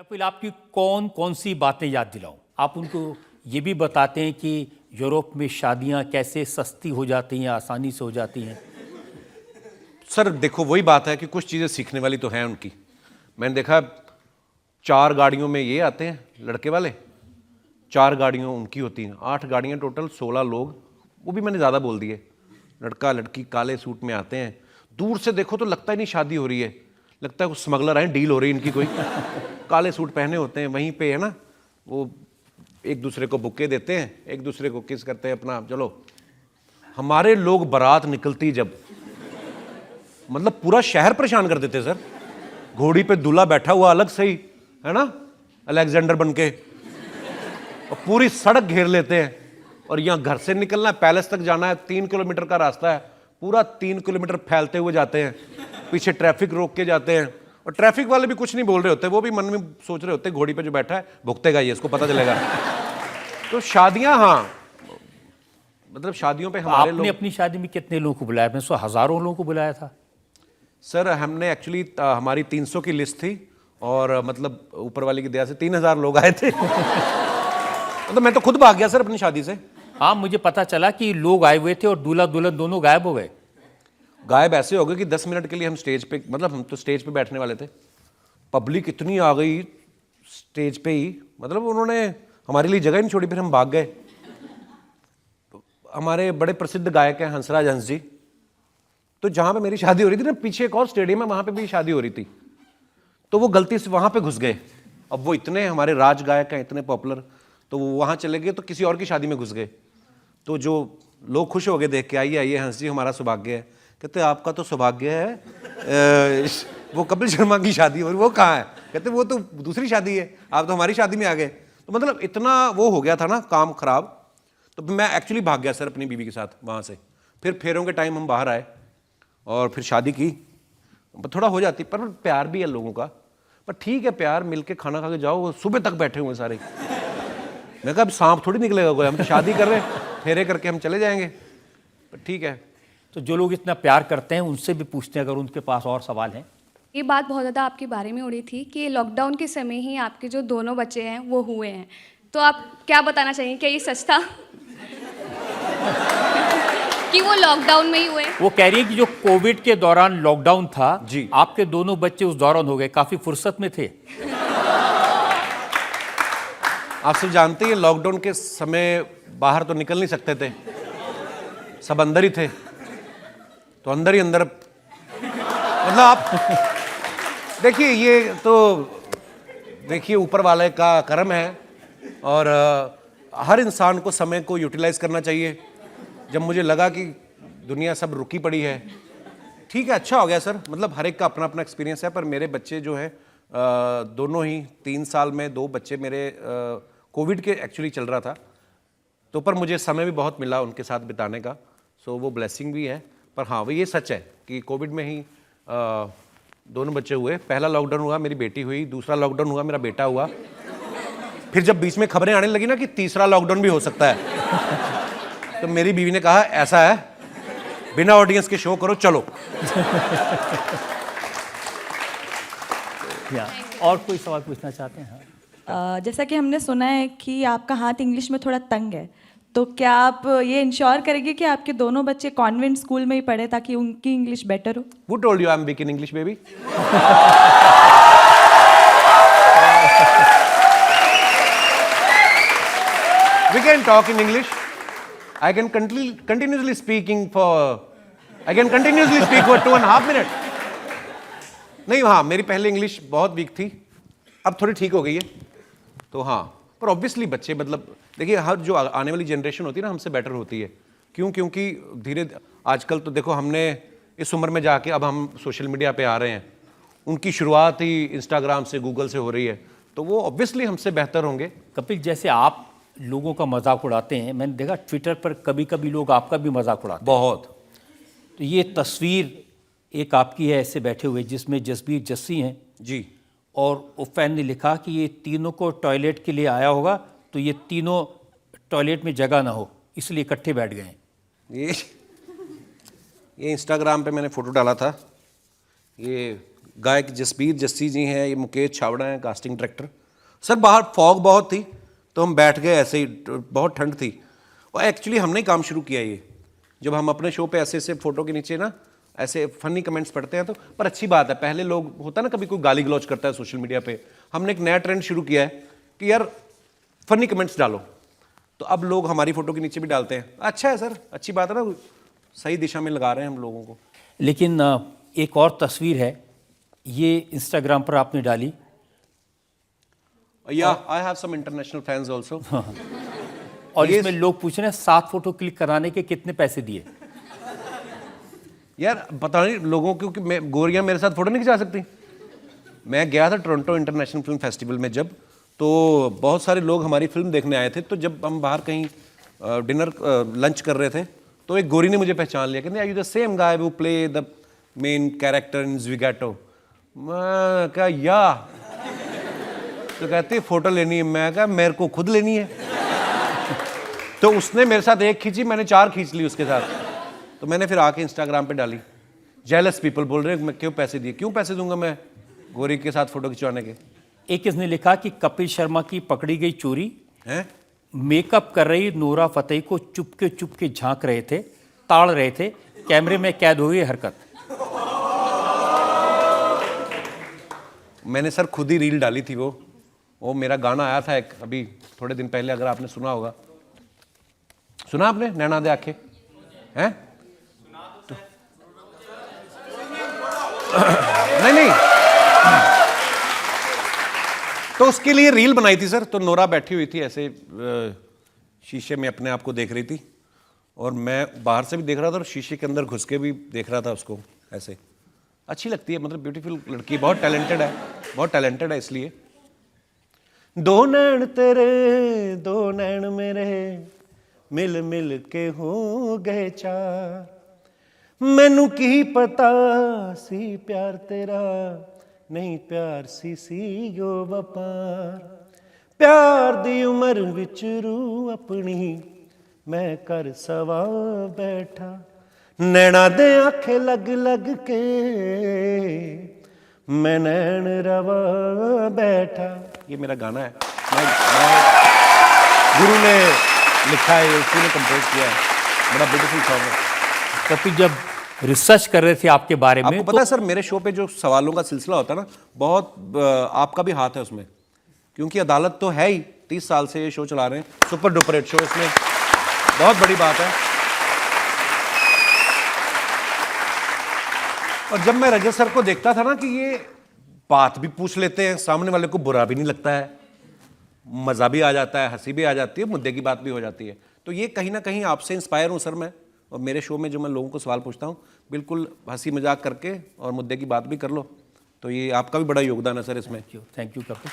कपिल, आपकी कौन कौन सी बातें याद दिलाऊं? आप उनको ये भी बताते हैं कि यूरोप में शादियां कैसे सस्ती हो जाती हैं, आसानी से हो जाती हैं। सर देखो, वही बात है कि कुछ चीज़ें सीखने वाली तो हैं उनकी। मैंने देखा 4 गाड़ियों में ये आते हैं लड़के वाले, 4 गाड़ियों उनकी होती हैं, 8 गाड़ियाँ टोटल, 16 लोग। वो भी मैंने ज़्यादा बोल दिए। लड़का लड़की काले सूट में आते हैं, दूर से देखो तो लगता ही नहीं शादी हो रही है, लगता है कुछ स्मगलर आए, डील हो रही है इनकी कोई। काले सूट पहने होते हैं, वहीं पे है ना, वो एक दूसरे को बुक्के देते हैं, एक दूसरे को किस करते हैं अपना। चलो, हमारे लोग बारात निकलती जब, मतलब पूरा शहर परेशान कर देते सर। घोड़ी पे दूल्हा बैठा हुआ अलग से ही है ना, अलेक्जेंडर बन के, और पूरी सड़क घेर लेते हैं। और यहाँ घर से निकलना है, पैलेस तक जाना है, 3 किलोमीटर का रास्ता है, पूरा 3 किलोमीटर फैलते हुए जाते हैं, पीछे ट्रैफिक रोक के जाते हैं। और ट्रैफिक वाले भी कुछ नहीं बोल रहे होते, वो भी मन में सोच रहे होते घोड़ी पे जो बैठा है भुगतेगा ये, इसको पता चलेगा। तो शादियां, हाँ, मतलब शादियों पे हमारे आपने अपनी शादी में कितने लोगों को बुलाया? मैंने हजारों लोगों को बुलाया था। सर हमने एक्चुअली हमारी 300 की लिस्ट थी, और मतलब ऊपर वाले की दया से 3000 लोग आए थे। मतलब मैं तो खुद भाग गया सर अपनी शादी से। हाँ, मुझे पता चला कि लोग आए हुए थे और दूल्हा दुल्हन दोनों गायब हो गए। गायब ऐसे हो गए कि 10 मिनट के लिए हम स्टेज पे, मतलब हम तो स्टेज पे बैठने वाले थे, पब्लिक इतनी आ गई स्टेज पे ही, मतलब उन्होंने हमारे लिए जगह ही नहीं छोड़ी, फिर हम भाग गए। हमारे बड़े प्रसिद्ध गायक हैं हंसराज हंस जी, तो जहाँ पे मेरी शादी हो रही थी ना, पीछे एक और स्टेडियम है, वहाँ पे भी शादी हो रही थी, तो वो गलती से वहाँ पे घुस गए। अब वो इतने हमारे राज गायक हैं, इतने पॉपुलर, तो वो वहाँ चले गए, तो किसी और की शादी में घुस गए। तो जो लोग खुश हो गए देख के, आइए आइए हंस जी, हमारा सौभाग्य है। कहते आपका तो सौभाग्य है, वो कपिल शर्मा की शादी हो रही, वो कहाँ है? कहते वो तो दूसरी शादी है, आप तो हमारी शादी में आ गए। तो मतलब इतना वो हो गया था ना काम खराब। तो मैं एक्चुअली भाग गया सर अपनी बीवी के साथ वहाँ से। फिर फेरों के टाइम हम बाहर आए और फिर शादी की। थोड़ा हो जाती, पर प्यार भी है लोगों का, पर ठीक है, प्यार मिलके खाना खा के जाओ। वो सुबह तक बैठे हुए सारे। मैं कहा अब सांप थोड़ी निकलेगा कोई, हम तो शादी कर रहे हैं, फेरे करके हम चले जाएंगे, पर ठीक है। तो जो लोग इतना प्यार करते हैं उनसे भी पूछते हैं अगर उनके पास और सवाल हैं। ये बात बहुत ज़्यादा आपके बारे में उड़ी थी कि लॉकडाउन के समय ही आपके जो दोनों बच्चे हैं वो हुए हैं, तो आप क्या बताना चाहिए, क्या ये सच था? कि वो लॉकडाउन में ही हुए? वो कह रही है कि जो कोविड के दौरान लॉकडाउन था जी, आपके दोनों बच्चे उस दौरान हो गए, काफी फुर्सत में थे। आप सब जानते हैं लॉकडाउन के समय बाहर तो निकल नहीं सकते थे, सब अंदर ही थे, तो अंदर ही अंदर, मतलब आप देखिए, ये तो देखिए ऊपर वाले का करम है। और हर इंसान को समय को यूटिलाइज करना चाहिए। जब मुझे लगा कि दुनिया सब रुकी पड़ी है, ठीक है, अच्छा हो गया सर, मतलब हर एक का अपना अपना एक्सपीरियंस है। पर मेरे बच्चे जो है दोनों ही 3 साल में 2 बच्चे मेरे कोविड के एक्चुअली चल रहा था, तो पर मुझे समय भी बहुत मिला उनके साथ बिताने का, सो वो ब्लेसिंग भी है। पर हाँ, वो ये सच है कि कोविड में ही दोनों बच्चे हुए। पहला लॉकडाउन हुआ मेरी बेटी हुई, दूसरा लॉकडाउन हुआ मेरा बेटा हुआ। फिर जब बीच में खबरें आने लगी ना कि तीसरा लॉकडाउन भी हो सकता है, तो मेरी बीवी ने कहा ऐसा है, बिना ऑडियंस के शो करो, चलो। और कोई सवाल पूछना चाहते हैं? जैसा कि हमने सुना है कि आपका हाथ इंग्लिश में थोड़ा तंग है, तो क्या आप ये इंश्योर करेंगे कि आपके दोनों बच्चे कॉन्वेंट स्कूल में ही पढ़े ताकि उनकी इंग्लिश बेटर हो? Who told you I'm weak in English, baby? We can talk in English. I can continuously speak for 2.5 minutes. नहीं, हाँ, मेरी पहले इंग्लिश बहुत वीक थी, अब थोड़ी ठीक हो गई है। तो हाँ, पर ऑब्वियसली बच्चे, मतलब देखिए, हर जो आने वाली जनरेशन होती है ना, हमसे बेटर होती है। क्यों? क्योंकि धीरे आजकल तो देखो, हमने इस उम्र में जाके अब हम सोशल मीडिया पे आ रहे हैं, उनकी शुरुआत ही इंस्टाग्राम से, गूगल से हो रही है, तो वो ऑब्वियसली हमसे बेहतर होंगे। कपिल, जैसे आप लोगों का मजाक उड़ाते हैं, मैंने देखा ट्विटर पर कभी कभी लोग आपका भी मजाक उड़ाते हैं बहुत। तो ये तस्वीर एक आपकी है ऐसे बैठे हुए, जिसमें जसबीर जस्सी हैं जी, और उफैन ने लिखा कि ये तीनों को टॉयलेट के लिए आया होगा, तो ये तीनों टॉयलेट में जगह ना हो इसलिए इकट्ठे बैठ गए। ये इंस्टाग्राम पे मैंने फोटो डाला था, ये गायक जसबीर जस्सी जी हैं, ये मुकेश छावड़ा हैं कास्टिंग डायरेक्टर। सर बाहर फॉग बहुत थी तो हम बैठ गए ऐसे ही, बहुत ठंड थी। और एक्चुअली हमने ही काम शुरू किया ये, जब हम अपने शो पे ऐसे ऐसे फ़ोटो के नीचे ना ऐसे फनी कमेंट्स पढ़ते हैं तो, पर अच्छी बात है, पहले लोग होता ना कभी कोई गाली गलौज करता है सोशल मीडिया पे, हमने एक नया ट्रेंड शुरू किया है कि यार फनी कमेंट्स डालो, तो अब लोग हमारी फ़ोटो के नीचे भी डालते हैं। अच्छा है सर, अच्छी बात है ना, सही दिशा में लगा रहे हैं हम लोगों को। लेकिन एक और तस्वीर है, ये इंस्टाग्राम पर आपने डाली। या I have some international fans also. और इसमें लोग पूछ रहे हैं 7 फोटो क्लिक कराने के कितने पैसे दिए? यार पता नहीं लोगों को कि मैं गोरियां मेरे साथ फोटो नहीं खिंचा सकती। मैं गया था टोरंटो इंटरनेशनल फिल्म फेस्टिवल में जब, तो बहुत सारे लोग हमारी फिल्म देखने आए थे, तो जब हम बाहर कहीं डिनर लंच कर रहे थे तो एक गोरी ने मुझे पहचान लिया, कहते are you the same guy who play the main character in Zwigato. मैं कहा या, तो कहती फोटो लेनी है। मैं कहा मेरे को खुद लेनी है। तो उसने मेरे साथ एक खींची, मैंने 4 खींच ली उसके साथ। तो मैंने फिर आके इंस्टाग्राम पे डाली। जेलस पीपल बोल रहे हैं मैं क्यों पैसे दिए, क्यों पैसे दूंगा मैं गोरी के साथ फोटो खिंचवाने के। एक इसने लिखा कि कपिल शर्मा की पकड़ी गई चोरी, हैं? मेकअप कर रही नूरा फतेही को चुपके झांक रहे थे, ताड़ रहे थे, कैमरे में कैद हो गई हरकत। मैंने सर खुद ही रील डाली थी। वो मेरा गाना आया था एक अभी थोड़े दिन पहले, अगर आपने सुना होगा। सुना आपने नैना दे आखे हैं? तो नहीं तो उसके लिए रील बनाई थी सर। तो नोरा बैठी हुई थी ऐसे शीशे में अपने आप को देख रही थी, और मैं बाहर से भी देख रहा था और शीशे के अंदर घुस के भी देख रहा था उसको ऐसे। अच्छी लगती है, मतलब ब्यूटीफुल लड़की, बहुत टैलेंटेड है इसलिए। दो नैन तेरे दो नैन मेरे मिल मिल के हो गए चार, मैनू की पता सी प्यार तेरा नहीं प्यार सी यो वपार, प्यार दी उमर विच रू अपनी मैं कर सवा बैठा, नैना दे आखे लग लग के मैं नैन रवा बैठा। ये मेरा गाना है, मैं गुरु ने लिखा है, उसी ने कंपोज किया है, बड़ा ब्यूटीफुल सॉन्ग है। कपिल जब रिसर्च कर रहे थे आपके बारे में, आपको पता है सर मेरे शो पे जो सवालों का सिलसिला होता है ना, बहुत आपका भी हाथ है उसमें, क्योंकि अदालत तो है ही, 30 साल से ये शो चला रहे हैं, सुपर डुपर हिट शो, इसमें बहुत बड़ी बात है। और जब मैं रजत सर को देखता था ना कि ये बात भी पूछ लेते हैं, सामने वाले को बुरा भी नहीं लगता है, मज़ा भी आ जाता है, हंसी भी आ जाती है, मुद्दे की बात भी हो जाती है, तो ये कहीं ना कहीं आपसे इंस्पायर हूँ सर मैं। और मेरे शो में जो मैं लोगों को सवाल पूछता हूँ, बिल्कुल हंसी मजाक करके और मुद्दे की बात भी कर लो, तो ये आपका भी बड़ा योगदान है सर इसमें। Thank you Kapil.